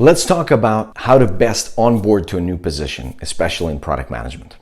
Let's talk about how to best onboard to a new position, especially in product management.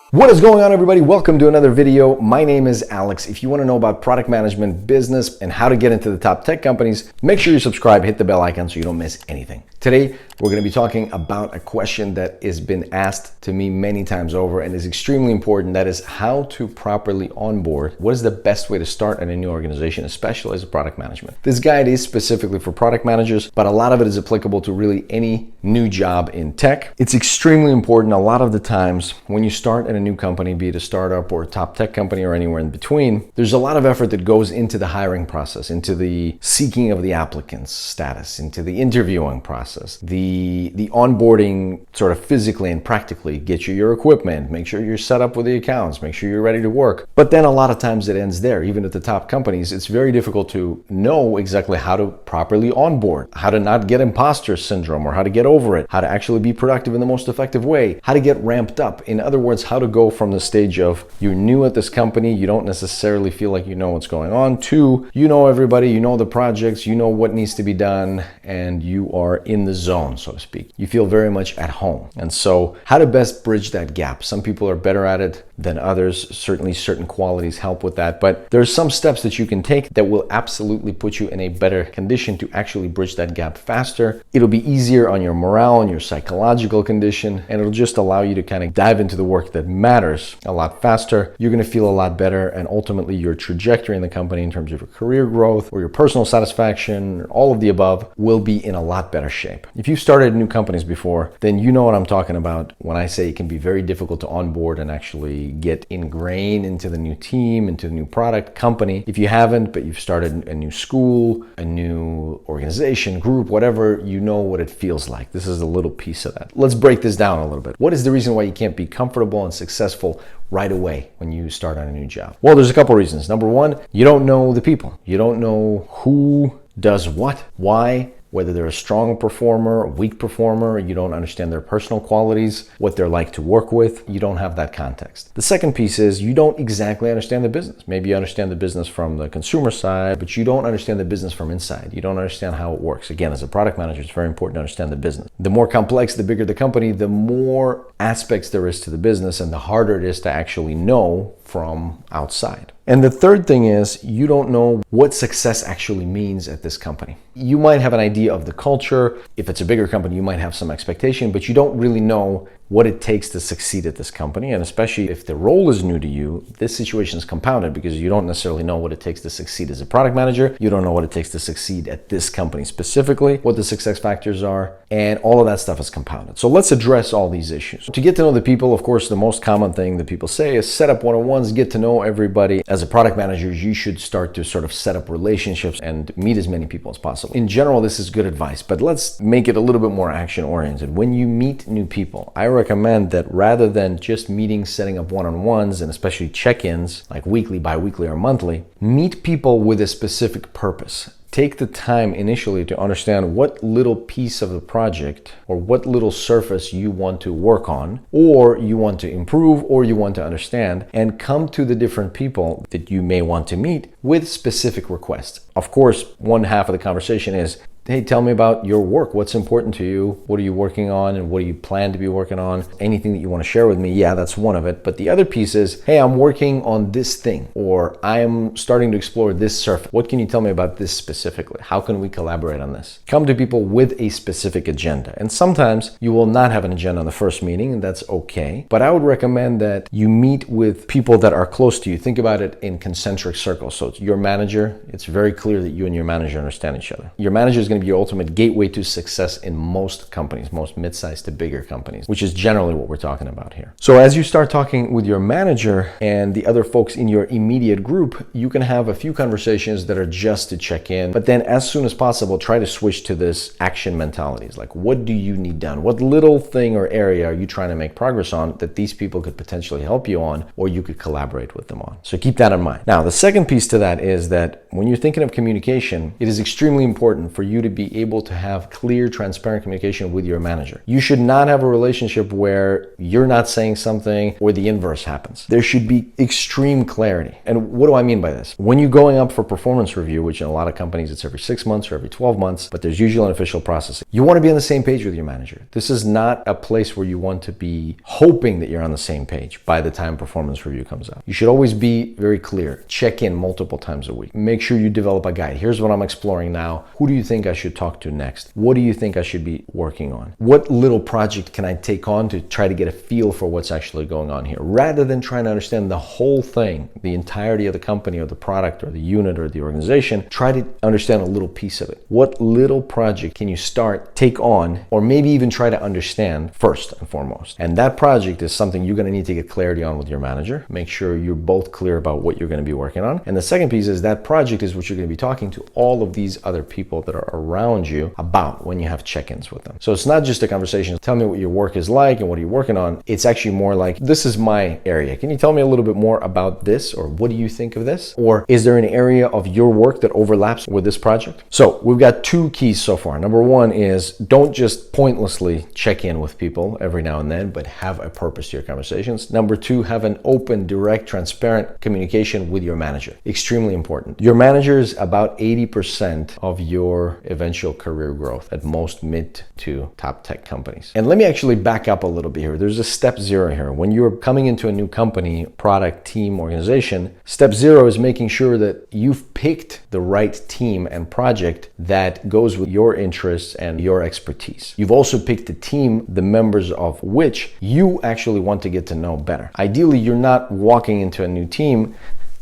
What is going on, everybody? Welcome to another video. My name is Alex. If you want to know about product management, business, and how to get into the top tech companies, make sure you subscribe, hit the bell icon so you don't miss anything. Today, we're going to be talking about a question that has been asked to me many times over and is extremely important. That is how to properly onboard. What is the best way to start at a new organization, especially as a product management? This guide is specifically for product managers, but a lot of it is applicable to really any new job in tech. It's extremely important. A lot of the times when you start at a new company, be it a startup or a top tech company or anywhere in between, there's a lot of effort that goes into the hiring process, into the seeking of the applicant's status, into the interviewing process, the onboarding sort of physically and practically, get you your equipment, make sure you're set up with the accounts, make sure you're ready to work. But then a lot of times it ends there. Even at the top companies, it's very difficult to know exactly how to properly onboard, how to not get imposter syndrome or how to get over it, how to actually be productive in the most effective way, how to get ramped up. In other words, how to go from the stage of you're new at this company, you don't necessarily feel like you know what's going on, to you know everybody, you know the projects, you know what needs to be done, and you are in the zone, so to speak. You feel very much at home. And so how to best bridge that gap. Some people are better at it than others. Certainly certain qualities help with that, but there's some steps that you can take that will absolutely put you in a better condition to actually bridge that gap faster. It'll be easier on your morale and your psychological condition, and it'll just allow you to kind of dive into the work that matters a lot faster. You're going to feel a lot better, and ultimately your trajectory in the company in terms of your career growth or your personal satisfaction, all of the above, will be in a lot better shape. If you've started new companies before, then you know what I'm talking about when I say it can be very difficult to onboard and actually get ingrained into the new team, into the new product company. If you haven't, but you've started a new school, a new organization, group, whatever, you know what it feels like. This is a little piece of that. Let's break this down a little bit. What is the reason why you can't be comfortable and successful right away when you start on a new job? Well, there's a couple reasons. Number one, you don't know the people. You don't know who does what, why, whether they're a strong performer, a weak performer. You don't understand their personal qualities, what they're like to work with. You don't have that context. The second piece is you don't exactly understand the business. Maybe you understand the business from the consumer side, but you don't understand the business from inside. You don't understand how it works. Again, as a product manager, it's very important to understand the business. The more complex, the bigger the company, the more aspects there is to the business, and the harder it is to actually know from outside. And the third thing is you don't know what success actually means at this company. You might have an idea of the culture. If it's a bigger company, you might have some expectation, but you don't really know what it takes to succeed at this company. And especially if the role is new to you, this situation is compounded because you don't necessarily know what it takes to succeed as a product manager. You don't know what it takes to succeed at this company specifically, what the success factors are, and all of that stuff is compounded. So let's address all these issues. To get to know the people, of course, the most common thing that people say is set up one-on-ones, get to know everybody. As a product manager, you should start to sort of set up relationships and meet as many people as possible. In general, this is good advice, but let's make it a little bit more action-oriented. When you meet new people, I recommend that rather than just meetings, setting up one-on-ones, and especially check-ins like weekly, bi-weekly, or monthly, meet people with a specific purpose. Take the time initially to understand what little piece of the project or what little surface you want to work on, or you want to improve, or you want to understand, and come to the different people that you may want to meet with specific requests. Of course, one half of the conversation is, hey, tell me about your work. What's important to you? What are you working on? And what do you plan to be working on? Anything that you want to share with me? Yeah, that's one of it. But the other piece is, hey, I'm working on this thing, or I am starting to explore this surface. What can you tell me about this specifically? How can we collaborate on this? Come to people with a specific agenda. And sometimes you will not have an agenda on the first meeting, and that's okay. But I would recommend that you meet with people that are close to you. Think about it in concentric circles. So it's your manager. It's very clear that you and your manager understand each other. Your manager is going to be your ultimate gateway to success in most companies, most mid-sized to bigger companies, which is generally what we're talking about here. So as you start talking with your manager and the other folks in your immediate group, you can have a few conversations that are just to check in, but then as soon as possible, try to switch to this action mentalities. Like, what do you need done? What little thing or area are you trying to make progress on that these people could potentially help you on, or you could collaborate with them on? So keep that in mind. Now, the second piece to that is that when you're thinking of communication, it is extremely important for you to be able to have clear, transparent communication with your manager. You should not have a relationship where you're not saying something or the inverse happens. There should be extreme clarity. And what do I mean by this? When you're going up for performance review, which in a lot of companies it's every 6 months or every 12 months, but there's usually an official process. You want to be on the same page with your manager. This is not a place where you want to be hoping that you're on the same page by the time performance review comes out. You should always be very clear. Check in multiple times a week. Make sure you develop a guide. Here's what I'm exploring now. Who do you think I should talk to next? What do you think I should be working on? What little project can I take on to try to get a feel for what's actually going on here? Rather than trying to understand the whole thing, the entirety of the company or the product or the unit or the organization, try to understand a little piece of it. What little project can you start, take on, or maybe even try to understand first and foremost? And that project is something you're going to need to get clarity on with your manager. Make sure you're both clear about what you're going to be working on. And the second piece is that project is what you're going to be talking to all of these other people that are around you about when you have check-ins with them. So it's not just a conversation, tell me what your work is like and what are you working on. It's actually more like, this is my area. Can you tell me a little bit more about this? Or what do you think of this? Or is there an area of your work that overlaps with this project? So we've got two keys so far. Number one is don't just pointlessly check in with people every now and then, but have a purpose to your conversations. Number two, have an open, direct, transparent communication with your manager. Extremely important. Your manager is about 80% of your eventual career growth at most mid to top tech companies. And let me actually back up a little bit here. There's a step zero here. When you're coming into a new company, product, team, organization, step zero is making sure that you've picked the right team and project that goes with your interests and your expertise. You've also picked a team, the members of which you actually want to get to know better. Ideally, you're not walking into a new team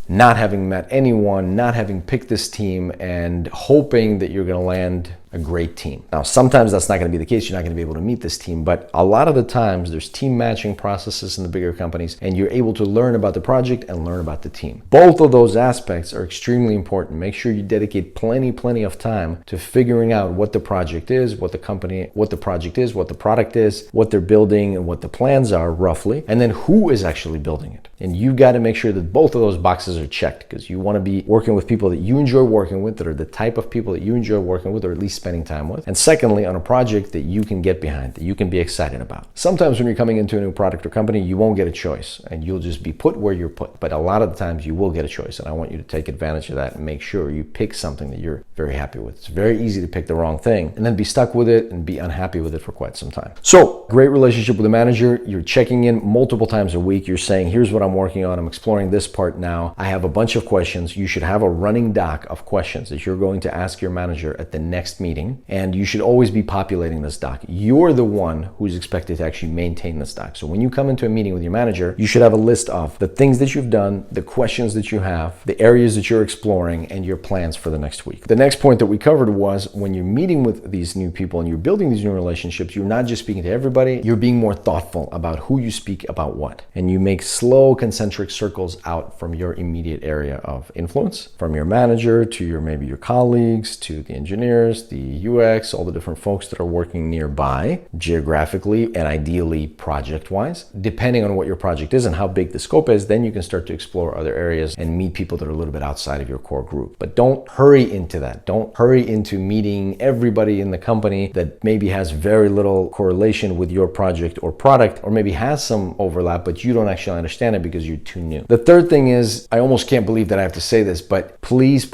not having met anyone, not having picked this team, and hoping that you're going to land a great team. Now, sometimes that's not going to be the case. You're not going to be able to meet this team, but a lot of the times there's team matching processes in the bigger companies, and you're able to learn about the project and learn about the team. Both of those aspects are extremely important. Make sure you dedicate plenty of time to figuring out what the project is, what the company, what the project is, what the product is, what they're building, and what the plans are roughly, and then who is actually building it. And you've got to make sure that both of those boxes are checked, because you want to be working with people that you enjoy working with, that are the type of people that you enjoy working with, or at least spending time with. And secondly, on a project that you can get behind, that you can be excited about. Sometimes when you're coming into a new product or company, you won't get a choice and you'll just be put where you're put. But a lot of the times you will get a choice, and I want you to take advantage of that and make sure you pick something that you're very happy with. It's very easy to pick the wrong thing and then be stuck with it and be unhappy with it for quite some time. So, great relationship with the manager. You're checking in multiple times a week. You're saying, here's what I'm working on. I'm exploring this part now. I have a bunch of questions. You should have a running doc of questions that you're going to ask your manager at the next meeting. And you should always be populating this doc. You're the one who's expected to actually maintain this doc. So when you come into a meeting with your manager, you should have a list of the things that you've done, the questions that you have, the areas that you're exploring, and your plans for the next week. The next point that we covered was when you're meeting with these new people and you're building these new relationships, you're not just speaking to everybody, you're being more thoughtful about who you speak about what. And you make slow concentric circles out from your immediate area of influence, from your manager to maybe your colleagues, to the engineers, the UX, all the different folks that are working nearby, geographically and ideally project-wise. Depending on what your project is and how big the scope is, then you can start to explore other areas and meet people that are a little bit outside of your core group. But don't hurry into that. Don't hurry into meeting everybody in the company that maybe has very little correlation with your project or product, or maybe has some overlap, but you don't actually understand it because you're too new. The third thing is, I almost can't believe that I have to say this, but please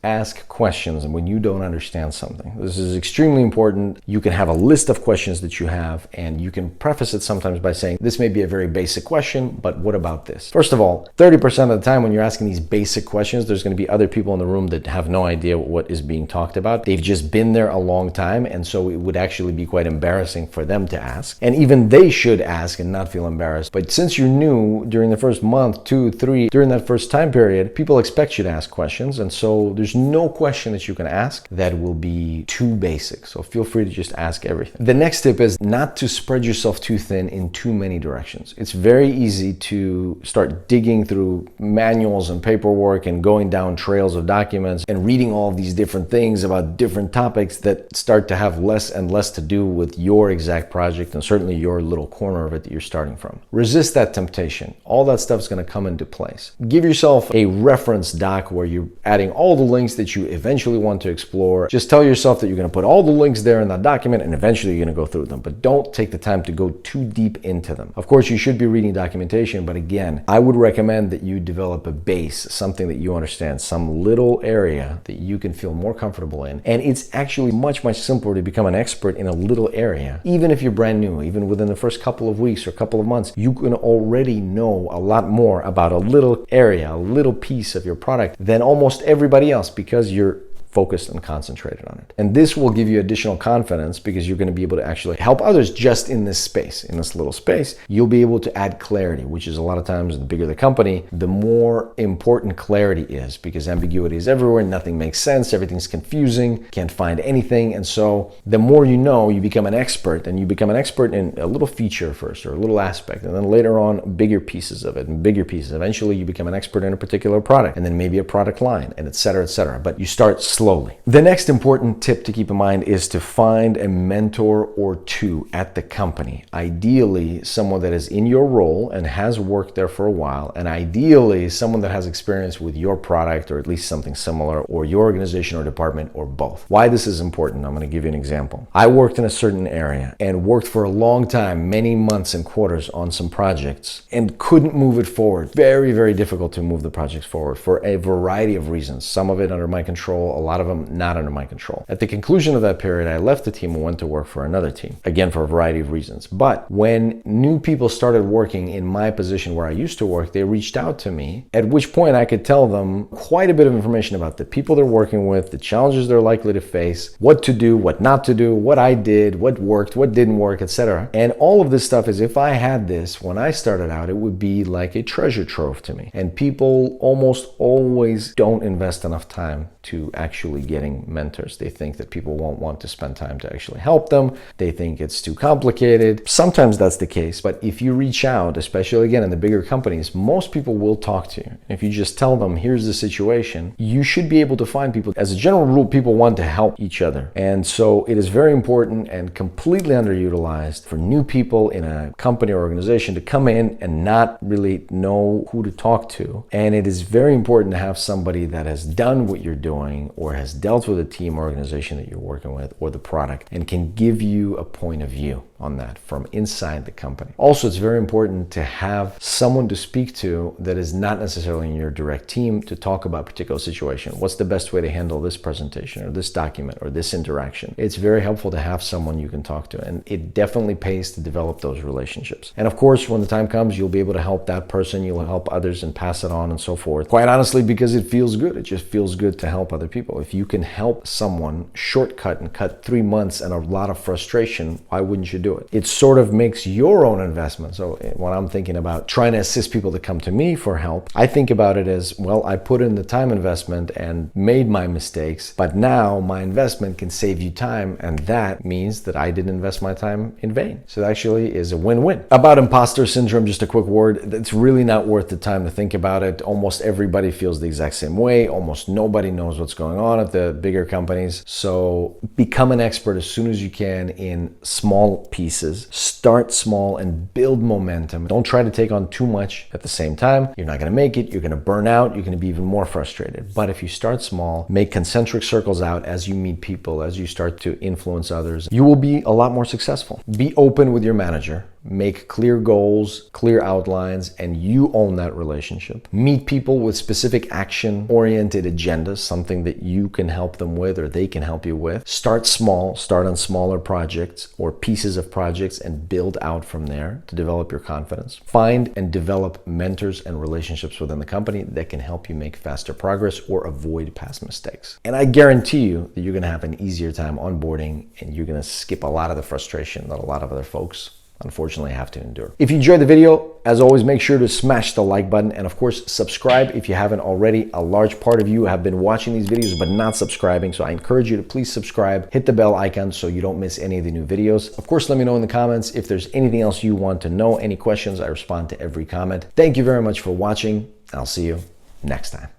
ask questions when you don't understand something. This is extremely important. You can have a list of questions that you have, and you can preface it sometimes by saying, this may be a very basic question, but what about this? First of all, 30% of the time when you're asking these basic questions, there's going to be other people in the room that have no idea what is being talked about. They've just been there a long time, and so it would actually be quite embarrassing for them to ask. And even they should ask and not feel embarrassed. But since you're new, during the first month, 2, 3, during that first time period, people expect you to ask questions, and so there's There's no question that you can ask that will be too basic. So feel free to just ask everything. The next tip is not to spread yourself too thin in too many directions. It's very easy to start digging through manuals and paperwork and going down trails of documents and reading all these different things about different topics that start to have less and less to do with your exact project and certainly your little corner of it that you're starting from. Resist that temptation. All that stuff is going to come into place. Give yourself a reference doc where you're adding all the links that you eventually want to explore. Just tell yourself that you're going to put all the links there in that document and eventually you're going to go through them, but don't take the time to go too deep into them. Of course, you should be reading documentation, but again, I would recommend that you develop a base, something that you understand, some little area that you can feel more comfortable in. And it's actually much simpler to become an expert in a little area. Even if you're brand new, even within the first couple of weeks or couple of months, you can already know a lot more about a little area, a little piece of your product than almost everybody else because you're focused and concentrated on it. And this will give you additional confidence because you're going to be able to actually help others just in this space, in this little space. You'll be able to add clarity, which is a lot of times the bigger the company, the more important clarity is because ambiguity is everywhere. Nothing makes sense. Everything's confusing. Can't find anything. And so the more you know, you become an expert, and you become an expert in a little feature first or a little aspect. And then later on, bigger pieces of it and bigger pieces. Eventually you become an expert in a particular product and then maybe a product line and et cetera, et cetera. But you start slowly. The next important tip to keep in mind is to find a mentor or two at the company. Ideally, someone that is in your role and has worked there for a while, and ideally someone that has experience with your product or at least something similar, or your organization or department, or both. Why this is important, I'm going to give you an example. I worked in a certain area and worked for a long time, many months and quarters on some projects and couldn't move it forward. Very difficult to move the projects forward for a variety of reasons. Some of it under my control, a lot of them not under my control. At the conclusion of that period, I left the team and went to work for another team, again for a variety of reasons. But when new people started working in my position where I used to work, they reached out to me, at which point I could tell them quite a bit of information about the people they're working with, the challenges they're likely to face, what to do, what not to do, what I did, what worked, what didn't work, etc. And all of this stuff is, if I had this when I started out, it would be like a treasure trove to me. And people almost always don't invest enough time to actually getting mentors. They think that people won't want to spend time to actually help them. They think it's too complicated. Sometimes that's the case, but if you reach out, especially again in the bigger companies, most people will talk to you. If you just tell them, here's the situation, you should be able to find people. As a general rule, people want to help each other. And so it is very important and completely underutilized for new people in a company or organization to come in and not really know who to talk to. And it is very important to have somebody that has done what you're doing or has dealt with a team or organization that you're working with or the product and can give you a point of view on that from inside the company. Also, it's very important to have someone to speak to that is not necessarily in your direct team to talk about a particular situation. What's the best way to handle this presentation or this document or this interaction? It's very helpful to have someone you can talk to, and it definitely pays to develop those relationships. And of course, when the time comes, you'll be able to help that person, you'll help others and pass it on and so forth. Quite honestly, because it feels good. It just feels good to help other people. If you can help someone shortcut and cut 3 months and a lot of frustration, why wouldn't you do it? It sort of makes your own investment. So when I'm thinking about trying to assist people to come to me for help, I think about it as, well, I put in the time investment and made my mistakes, but now my investment can save you time, and that means that I didn't invest my time in vain. So it actually is a win-win. About imposter syndrome, just a quick word. It's really not worth the time to think about it. Almost everybody feels the exact same way. Almost nobody knows what's going on at the bigger companies. So become an expert as soon as you can in small pieces. Start small and build momentum. Don't try to take on too much at the same time. You're not going to make it. You're going to burn out. You're going to be even more frustrated. But if you start small, make concentric circles out as you meet people, as you start to influence others, you will be a lot more successful. Be open with your manager. Make clear goals, clear outlines, and you own that relationship. Meet people with specific action-oriented agendas, something that you can help them with or they can help you with. Start small, start on smaller projects or pieces of projects and build out from there to develop your confidence. Find and develop mentors and relationships within the company that can help you make faster progress or avoid past mistakes. And I guarantee you that you're going to have an easier time onboarding, and you're going to skip a lot of the frustration that a lot of other folks unfortunately have to endure. If you enjoyed the video, as always, make sure to smash the like button and of course subscribe if you haven't already. A large part of you have been watching these videos but not subscribing, so I encourage you to please subscribe, hit the bell icon so you don't miss any of the new videos. Of course, let me know in the comments if there's anything else you want to know, any questions. I respond to every comment. Thank you very much for watching. I'll see you next time.